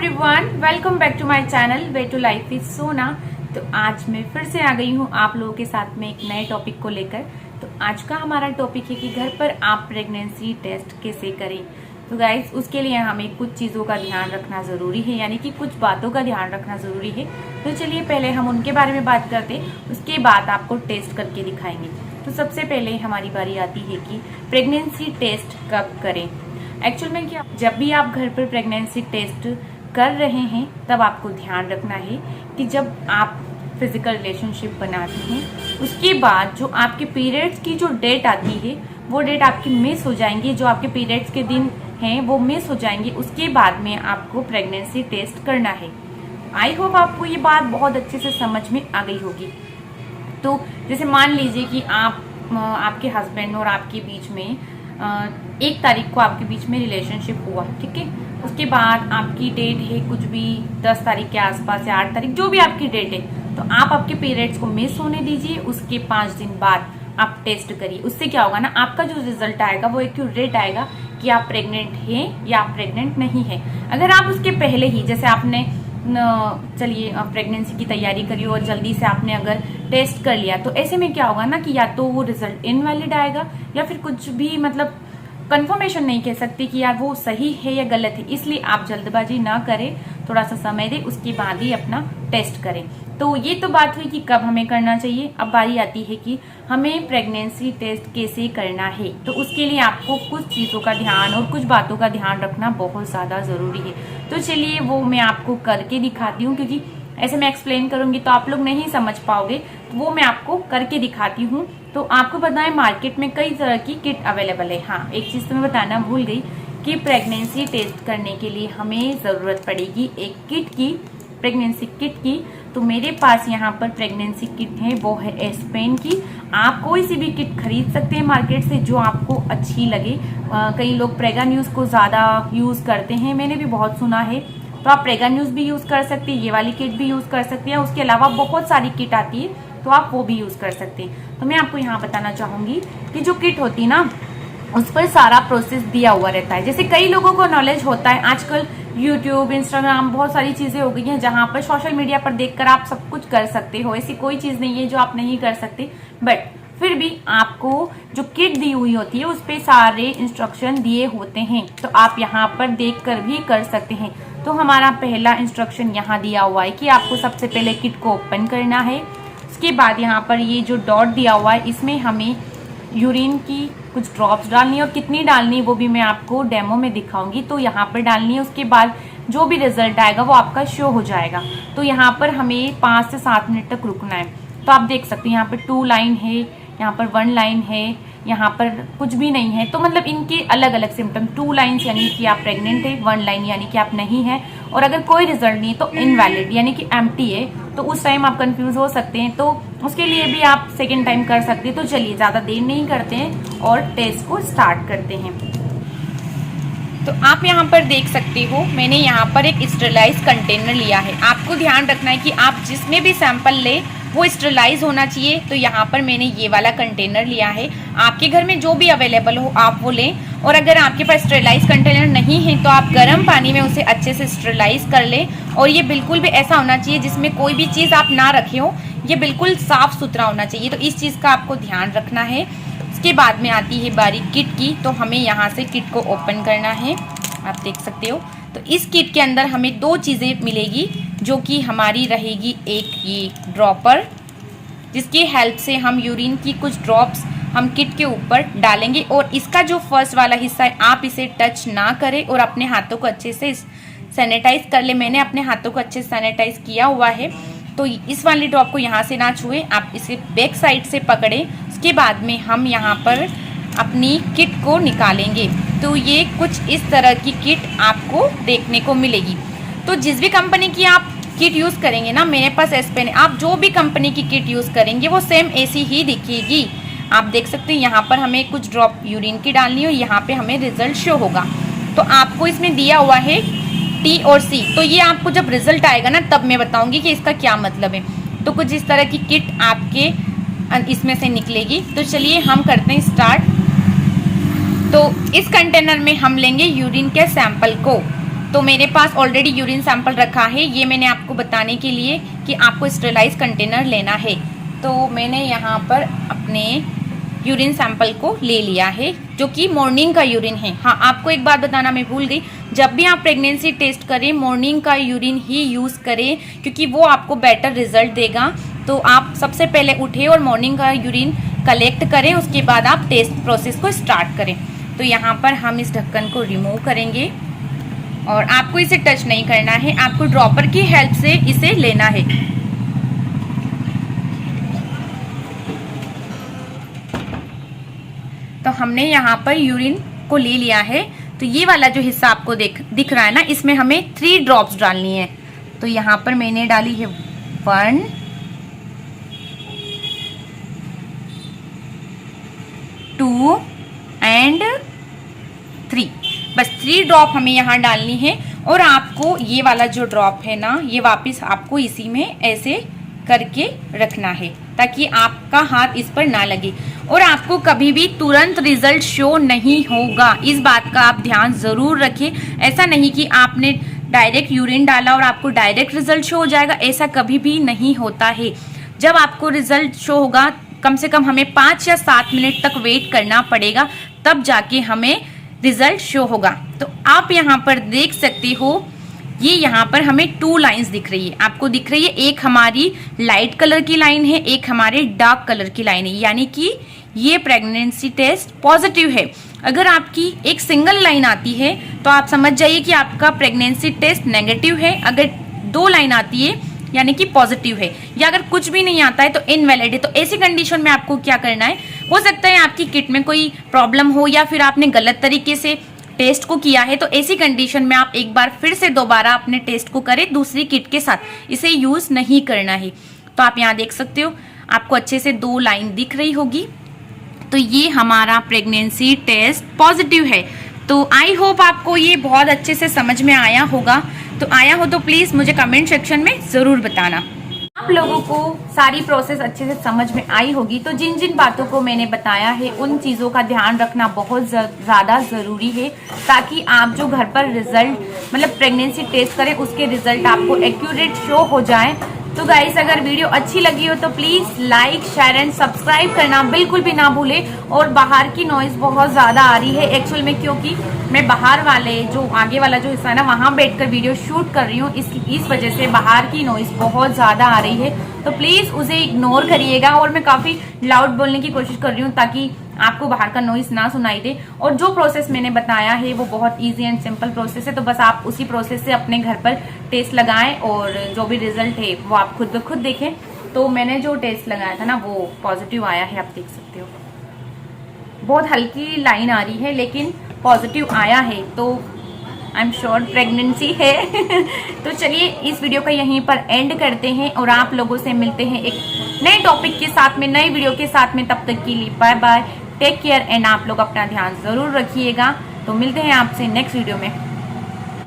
Everyone, welcome back to my channel way to life with Sona. तो आज मैं फिर से आ गई हूँ आप लोगों के साथ में एक नए टॉपिक को लेकर। तो आज का हमारा टॉपिक है कि घर पर आप प्रेगनेंसी टेस्ट कैसे करें। तो गाइस, उसके लिए हमें कुछ चीज़ों का ध्यान रखना ज़रूरी है, यानी कि कुछ बातों का ध्यान रखना ज़रूरी है। तो चलिए पहले हम उनके बारे में बात करते हैं, उसके बाद आपको टेस्ट करके दिखाएंगे। तो सबसे पहले हमारी बारी आती है कि प्रेगनेंसी टेस्ट कब करें। एक्चुअल में क्या, जब भी आप घर पर प्रेगनेंसी टेस्ट कर रहे हैं तब आपको ध्यान रखना है कि जब आप फिजिकल रिलेशनशिप बनाते हैं उसके बाद जो आपके पीरियड्स की जो डेट आती है वो डेट आपकी मिस हो जाएंगी। जो आपके पीरियड्स के दिन हैं वो मिस हो जाएंगे। उसके बाद में आपको प्रेगनेंसी टेस्ट करना है। आई होप आपको ये बात बहुत अच्छे से समझ में आ गई होगी। तो जैसे मान लीजिए कि आपके हस्बैंड और आपके बीच में 1 तारीख को आपके बीच में रिलेशनशिप हुआ, ठीक है। उसके बाद आपकी डेट है कुछ भी 10 तारीख के आसपास या 8 तारीख, जो भी आपकी डेट है, तो आप आपके पीरियड्स को मिस होने दीजिए। उसके 5 दिन बाद आप टेस्ट करिए। उससे क्या होगा ना, आपका जो रिजल्ट आएगा वो एक्यूरेट आएगा कि आप प्रेग्नेंट हैं या आप प्रेग्नेंट नहीं है। अगर आप उसके पहले ही, जैसे आपने चलिए प्रेगनेंसी की तैयारी करी और जल्दी से आपने अगर टेस्ट कर लिया, तो ऐसे में क्या होगा ना कि या तो वो रिजल्ट इनवैलिड आएगा या फिर कुछ भी, मतलब कंफर्मेशन नहीं कह सकती कि यार वो सही है या गलत है। इसलिए आप जल्दबाजी ना करें, थोड़ा सा समय दें, उसके बाद ही अपना टेस्ट करें। तो ये तो बात हुई कि कब हमें करना चाहिए। अब बारी आती है कि हमें प्रेगनेंसी टेस्ट कैसे करना है। तो उसके लिए आपको कुछ चीज़ों का ध्यान और कुछ बातों का ध्यान रखना बहुत ज़्यादा ज़रूरी है। तो चलिए वो मैं आपको करके दिखाती हूँ, क्योंकि ऐसे मैं एक्सप्लेन करूंगी तो आप लोग नहीं समझ पाओगे। तो वो मैं आपको करके दिखाती हूँ। तो आपको पता है मार्केट में कई तरह की किट अवेलेबल है। हाँ, एक चीज़ तो मैं बताना भूल गई कि प्रेगनेंसी टेस्ट करने के लिए हमें ज़रूरत पड़ेगी एक किट की, प्रेगनेंसी किट की। तो मेरे पास यहाँ पर प्रेगनेंसी किट है, वो है एस्पेन की। आप कोई सी भी किट खरीद सकते हैं मार्केट से जो आपको अच्छी लगे। कई लोग प्रेगा न्यूज़ को ज़्यादा यूज़ करते हैं, मैंने भी बहुत सुना है। तो आप प्रेगा न्यूज़ भी यूज़ कर सकते हैं, ये वाली किट भी यूज़ कर सकते हैं। उसके अलावा बहुत सारी किट आती है, तो आप वो भी यूज़ कर सकते हैं। तो मैं आपको यहाँ बताना चाहूँगी कि जो किट होती है ना, उस पर सारा प्रोसेस दिया हुआ रहता है। जैसे कई लोगों को नॉलेज होता है, आजकल यूट्यूब, इंस्टाग्राम, बहुत सारी चीज़ें हो गई हैं जहाँ पर सोशल मीडिया पर देखकर आप सब कुछ कर सकते हो। ऐसी कोई चीज़ नहीं है जो आप नहीं कर सकते, बट फिर भी आपको जो किट दी हुई होती है उस पर सारे इंस्ट्रक्शन दिए होते हैं। तो आप यहाँ पर देखकर भी कर सकते हैं। तो हमारा पहला इंस्ट्रक्शन यहाँ दिया हुआ है कि आपको सबसे पहले किट को ओपन करना है। उसके बाद यहाँ पर ये जो डॉट दिया हुआ है, इसमें हमें यूरिन की कुछ ड्रॉप्स डालनी है, और कितनी डालनी है वो भी मैं आपको डेमो में दिखाऊंगी। तो यहाँ पर डालनी है। उसके बाद जो भी रिजल्ट आएगा वो आपका शो हो जाएगा। तो यहाँ पर हमें 5 से 7 मिनट तक रुकना है। तो आप देख सकते हैं यहाँ पर 2 लाइन है, यहाँ पर 1 लाइन है, यहाँ पर कुछ भी नहीं है। तो मतलब इनके अलग अलग सिम्टम, 2 लाइन्स यानी कि आप प्रेग्नेंट है, 1 लाइन यानी कि आप नहीं है, और अगर कोई रिजल्ट नहीं तो इनवैलिड यानी कि एम्प्टी है। तो उस टाइम आप कंफ्यूज हो सकते हैं, तो उसके लिए भी आप सेकेंड टाइम कर सकते हैं। तो चलिए ज़्यादा देर नहीं करते हैं और टेस्ट को स्टार्ट करते हैं। तो आप यहाँ पर देख सकते हो, मैंने यहाँ पर एक स्टेरलाइज कंटेनर लिया है। आपको ध्यान रखना है कि आप जिसमें भी सैंपल लें वो स्टेरलाइज होना चाहिए। तो यहाँ पर मैंने ये वाला कंटेनर लिया है। आपके घर में जो भी अवेलेबल हो आप वो लें, और अगर आपके पास स्टेरलाइज कंटेनर नहीं है तो आप गर्म पानी में उसे अच्छे से स्टेरलाइज कर लें। और ये बिल्कुल भी ऐसा होना चाहिए जिसमें कोई भी चीज़ आप ना रखे हो, ये बिल्कुल साफ सुथरा होना चाहिए। तो इस चीज़ का आपको ध्यान रखना है। उसके बाद में आती है बारी किट की। तो हमें यहाँ से किट को ओपन करना है, आप देख सकते हो। तो इस किट के अंदर हमें 2 चीज़ें मिलेगी, जो कि हमारी रहेगी एक ये ड्रॉपर, जिसकी हेल्प से हम यूरिन की कुछ ड्रॉप्स हम किट के ऊपर डालेंगे। और इसका जो फर्स्ट वाला हिस्सा है आप इसे टच ना करें और अपने हाथों को अच्छे से सैनिटाइज कर ले। मैंने अपने हाथों को अच्छे से सैनिटाइज किया हुआ है। तो इस वाली ड्रॉप को यहाँ से ना छुए, आप इसे बैक साइड से पकड़ें। उसके बाद में हम यहाँ पर अपनी किट को निकालेंगे। तो ये कुछ इस तरह की किट आपको देखने को मिलेगी। तो जिस भी कंपनी की आप किट यूज़ करेंगे ना, मेरे पास एस्पेन है, आप जो भी कंपनी की किट यूज़ करेंगे वो सेम ऐसी ही दिखेगी। आप देख सकते हैं यहाँ पर हमें कुछ ड्रॉप यूरिन की डालनी है, यहाँ पे हमें रिजल्ट शो होगा। तो आपको इसमें दिया हुआ है टी और सी। तो ये आपको जब रिजल्ट आएगा ना तब मैं बताऊंगी कि इसका क्या मतलब है। तो कुछ इस तरह की किट आपके इसमें से निकलेगी। तो चलिए हम करते हैं स्टार्ट। तो इस कंटेनर में हम लेंगे यूरिन के सैंपल को। तो मेरे पास ऑलरेडी यूरिन सैंपल रखा है, ये मैंने आपको बताने के लिए कि आपको स्टेरलाइज कंटेनर लेना है। तो मैंने यहाँ पर अपने यूरिन सैंपल को ले लिया है, जो कि मॉर्निंग का यूरिन है। हाँ, आपको एक बात बताना मैं भूल गई, जब भी आप प्रेगनेंसी टेस्ट करें मॉर्निंग का यूरिन ही यूज़ करें, क्योंकि वो आपको बेटर रिजल्ट देगा। तो आप सबसे पहले उठे और मॉर्निंग का यूरिन कलेक्ट करें, उसके बाद आप टेस्ट प्रोसेस को स्टार्ट करें। तो यहाँ पर हम इस ढक्कन को रिमूव करेंगे और आपको इसे टच नहीं करना है, आपको ड्रॉपर की हेल्प से इसे लेना है। तो हमने यहाँ पर यूरिन को ले लिया है। तो ये वाला जो हिस्सा आपको दिख रहा है ना, इसमें हमें 3 ड्रॉप्स डालनी है। तो यहाँ पर मैंने डाली है 1, 2 एंड 3। बस 3 ड्रॉप हमें यहाँ डालनी है। और आपको ये वाला जो ड्रॉप है ना, ये वापस आपको इसी में ऐसे करके रखना है, ताकि आपका हाथ इस पर ना लगे। और आपको कभी भी तुरंत रिजल्ट शो नहीं होगा, इस बात का आप ध्यान जरूर रखें। ऐसा नहीं कि आपने डायरेक्ट यूरिन डाला और आपको डायरेक्ट रिजल्ट शो हो जाएगा, ऐसा कभी भी नहीं होता है। जब आपको रिजल्ट शो होगा, कम से कम हमें 5 या 7 मिनट तक वेट करना पड़ेगा, तब जाके हमें रिजल्ट शो होगा। तो आप यहाँ पर देख सकते हो, ये यहाँ पर हमें 2 लाइंस दिख रही है, आपको दिख रही है। एक हमारी लाइट कलर की लाइन है, एक हमारे डार्क कलर की लाइन है, यानी कि ये प्रेगनेंसी टेस्ट पॉजिटिव है। अगर आपकी एक सिंगल लाइन आती है तो आप समझ जाइए कि आपका प्रेगनेंसी टेस्ट नेगेटिव है। अगर 2 लाइन आती है यानी कि पॉजिटिव है, या अगर कुछ भी नहीं आता है तो इनवैलिड है। तो ऐसी कंडीशन में आपको क्या करना है, हो सकता है आपकी किट में कोई प्रॉब्लम हो या फिर आपने गलत तरीके से टेस्ट को किया है। तो ऐसी कंडीशन में आप एक बार फिर से दोबारा अपने टेस्ट को करें दूसरी किट के साथ, इसे यूज नहीं करना है। तो आप यहाँ देख सकते हो, आपको अच्छे से 2 लाइन दिख रही होगी। तो ये हमारा प्रेगनेंसी टेस्ट पॉजिटिव है। तो आई होप आपको ये बहुत अच्छे से समझ में आया होगा। तो आया हो तो प्लीज मुझे कमेंट सेक्शन में जरूर बताना। आप लोगों को सारी प्रोसेस अच्छे से समझ में आई होगी। तो जिन जिन बातों को मैंने बताया है, उन चीज़ों का ध्यान रखना बहुत ज़्यादा ज़रूरी है, ताकि आप जो घर पर रिजल्ट मतलब प्रेगनेंसी टेस्ट करें, उसके रिजल्ट आपको एक्यूरेट शो हो जाए। तो गाइस, अगर वीडियो अच्छी लगी हो तो please like, share and subscribe करना बिल्कुल भी ना भूलें। और बाहर की नॉइज़ बहुत ज़्यादा आ रही है एक्चुअल में, क्योंकि मैं बाहर वाले जो आगे वाला जो हिस्सा है ना, वहाँ बैठकर वीडियो शूट कर रही हूँ। इस वजह से बाहर की नॉइज़ बहुत ज़्यादा आ रही है। तो प्लीज़ उसे इग्नोर करिएगा। और मैं काफ़ी लाउड बोलने की कोशिश कर रही हूँ ताकि आपको बाहर का नॉइस ना सुनाई दे। और जो प्रोसेस मैंने बताया है वो बहुत इजी एंड सिंपल प्रोसेस है। तो बस आप उसी प्रोसेस से अपने घर पर टेस्ट लगाएं और जो भी रिजल्ट है वो आप खुद ब खुद देखें। तो मैंने जो टेस्ट लगाया था ना, वो पॉजिटिव आया है, आप देख सकते हो। बहुत हल्की लाइन आ रही है लेकिन पॉजिटिव आया है, तो आई एम श्योर प्रेगनेंसी है। तो चलिए इस वीडियो का यहीं पर एंड करते हैं और आप लोगों से मिलते हैं एक नए टॉपिक के साथ में, नई वीडियो के साथ में। तब तक के लिए bye bye, take care and आप लोग अपना ध्यान जरूर रखिएगा। तो मिलते हैं आपसे नेक्स्ट वीडियो में।